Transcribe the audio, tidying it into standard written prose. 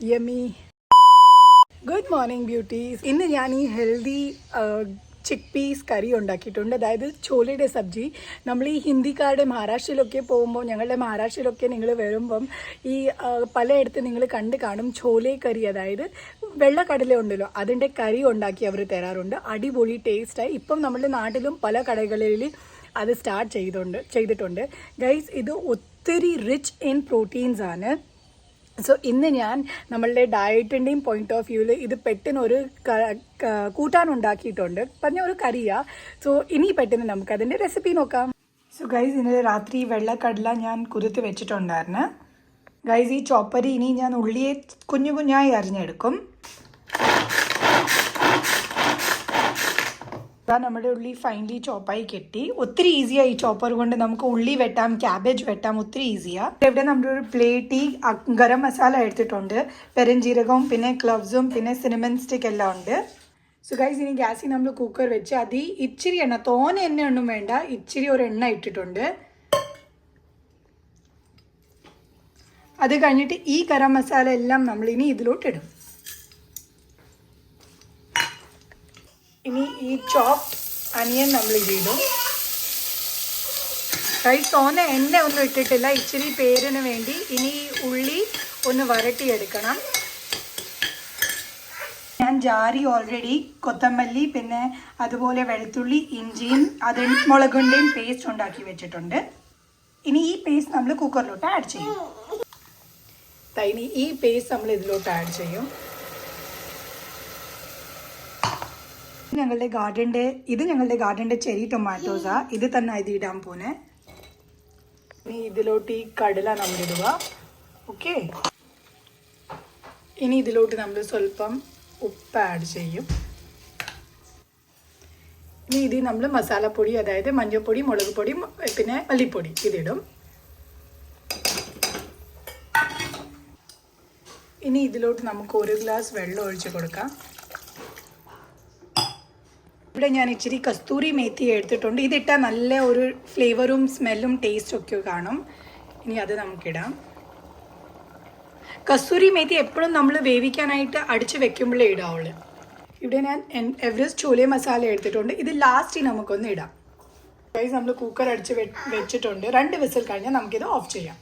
Yummy. Good morning beauties. ഇന്ന് ഞാൻ ഈ ഹെൽത്തി ചിക്ക് പീസ് കറി ഉണ്ടാക്കിയിട്ടുണ്ട്. അതായത് ചോലയുടെ സബ്ജി. നമ്മൾ ഈ ഹിന്ദിക്കാരുടെ മഹാരാഷ്ട്രയിലൊക്കെ പോകുമ്പോൾ, ഞങ്ങളുടെ മഹാരാഷ്ട്രയിലൊക്കെ നിങ്ങൾ വരുമ്പം ഈ പലയിടത്ത് നിങ്ങൾ കണ്ട് കാണും ചോലെ കറി. അതായത് വെള്ളക്കടല ഉണ്ടല്ലോ, അതിൻ്റെ കറി ഉണ്ടാക്കി അവർ തരാറുണ്ട്. അടിപൊളി ടേസ്റ്റായി. ഇപ്പം നമ്മുടെ നാട്ടിലും പല കടകളിൽ അത് സ്റ്റാർട്ട് ചെയ്തിട്ടുണ്ട് ഗൈസ്. ഇത് ഒത്തിരി റിച്ച് ഇൻ പ്രോട്ടീൻസ് ആണ്. സോ ഇന്ന് ഞാൻ നമ്മളുടെ ഡയറ്റിൻ്റെയും പോയിന്റ് ഓഫ് വ്യൂവിൽ ഇത് പെട്ടെന്നൊരു കൂട്ടാനുണ്ടാക്കിയിട്ടുണ്ട്. പറഞ്ഞ ഒരു കറിയാണ്. സോ ഇനി പെട്ടെന്ന് നമുക്ക് അതിൻ്റെ റെസിപ്പി നോക്കാം. സോ ഗൈസ്, ഇന്നലെ രാത്രി വെള്ളക്കടല ഞാൻ കുതിർത്ത് വെച്ചിട്ടുണ്ടായിരുന്നു. ഗൈസ്, ഈ ചോപ്പരി ഇനി ഞാൻ ഉള്ളിയെ കുഞ്ഞു കുഞ്ഞായി അരിഞ്ഞെടുക്കും. നമ്മുടെ ഉള്ളി ഫൈനലി ചോപ്പായി കെട്ടി. ഒത്തിരി ഈസിയാണ് ഈ ചോപ്പർ കൊണ്ട്. നമുക്ക് ഉള്ളി വെട്ടാം, ക്യാബേജ് വെട്ടാം, ഒത്തിരി ഈസിയാണ്. ഇവിടെ നമ്മുടെ ഒരു പ്ലേറ്റ് ഗരം മസാല എടുത്തിട്ടുണ്ട്. പെരുംജീരകവും പിന്നെ ക്ലവ്സും പിന്നെ സിനമൺ സ്റ്റിക്ക് എല്ലാം ഉണ്ട്. സോ ഗൈസ്, ഇനി ഗ്യാസിൽ നമ്മൾ കുക്കർ വെച്ച് അതിൽ ഇച്ചിരി എണ്ണ, തോന എണ്ണയൊന്നും വേണ്ട, ഇച്ചിരി ഒരു എണ്ണ ഇട്ടിട്ടുണ്ട്. അത് കഴിഞ്ഞിട്ട് ഈ ഗരം മസാല എല്ലാം നമ്മൾ ഇനി ഇതിലോട്ടിടും. ഇനി ഈ ചോപ്ഡ് അനിയൻ നമ്മൾ ഇതിടും. ഗൈസ്, തോനെ എണ്ണ ഒന്നും ഇട്ടിട്ടില്ല, ഇച്ചിരി പേരിന് വേണ്ടി. ഇനി ഉള്ളി ഒന്ന് വരട്ടിയെടുക്കണം. ഞാൻ ജാരി ഓൾറെഡി കൊത്തമല്ലി പിന്നെ അതുപോലെ വെളുത്തുള്ളി, ഇഞ്ചിയും മുളകിൻ്റെയും പേസ്റ്റ് ഉണ്ടാക്കി വെച്ചിട്ടുണ്ട്. ഇനി ഈ പേസ്റ്റ് നമ്മൾ കുക്കറിലോട്ട് ആഡ് ചെയ്യും. ഇനി ഈ പേസ്റ്റ് നമ്മൾ ഇതിലോട്ട് ആഡ് ചെയ്യും. ഞങ്ങളുടെ ഗാർഡൻ്റെ ചെറി ടൊമാറ്റോസാ. ഇത് തന്നെ ഇത് ഇടാൻ പോന്നെ. ഇനി ഇതിലോട്ട് ഈ കടല നമ്മളിടുക. ഓക്കെ, ഇനി ഇതിലോട്ട് നമ്മൾ സ്വല്പം ഉപ്പ് ആഡ് ചെയ്യും. ഇനി ഇത് നമ്മൾ മസാലപ്പൊടി, അതായത് മഞ്ഞൾപ്പൊടി, മുളക് പൊടി പിന്നെ മല്ലിപ്പൊടി ഇതിടും. ഇനി ഇതിലോട്ട് നമുക്ക് 1 ഗ്ലാസ് വെള്ളം ഒഴിച്ച് കൊടുക്കാം. ഇവിടെ ഞാൻ ഇച്ചിരി കസ്തൂരി മേത്തി എടുത്തിട്ടുണ്ട്. ഇതിട്ടാൽ നല്ല ഒരു ഫ്ലേവറും സ്മെല്ലും ടേസ്റ്റും ഒക്കെ കാണും. ഇനി അത് നമുക്കിടാം. കസ്തൂരി മേത്തി എപ്പോഴും നമ്മൾ വേവിക്കാനായിട്ട് അടിച്ച് വെക്കുമ്പോഴേ ഇടാവുള്ളൂ. ഇവിടെ ഞാൻ എവറസ്റ്റ് ചോലെ മസാല എടുത്തിട്ടുണ്ട്. ഇത് ലാസ്റ്റ് നമുക്കൊന്ന് ഇടാം. ഗൈസ്, നമ്മൾ കുക്കർ അടിച്ച് വെച്ചിട്ടുണ്ട്. 2 വിസിൽ കഴിഞ്ഞാൽ നമുക്കിത് ഓഫ് ചെയ്യാം.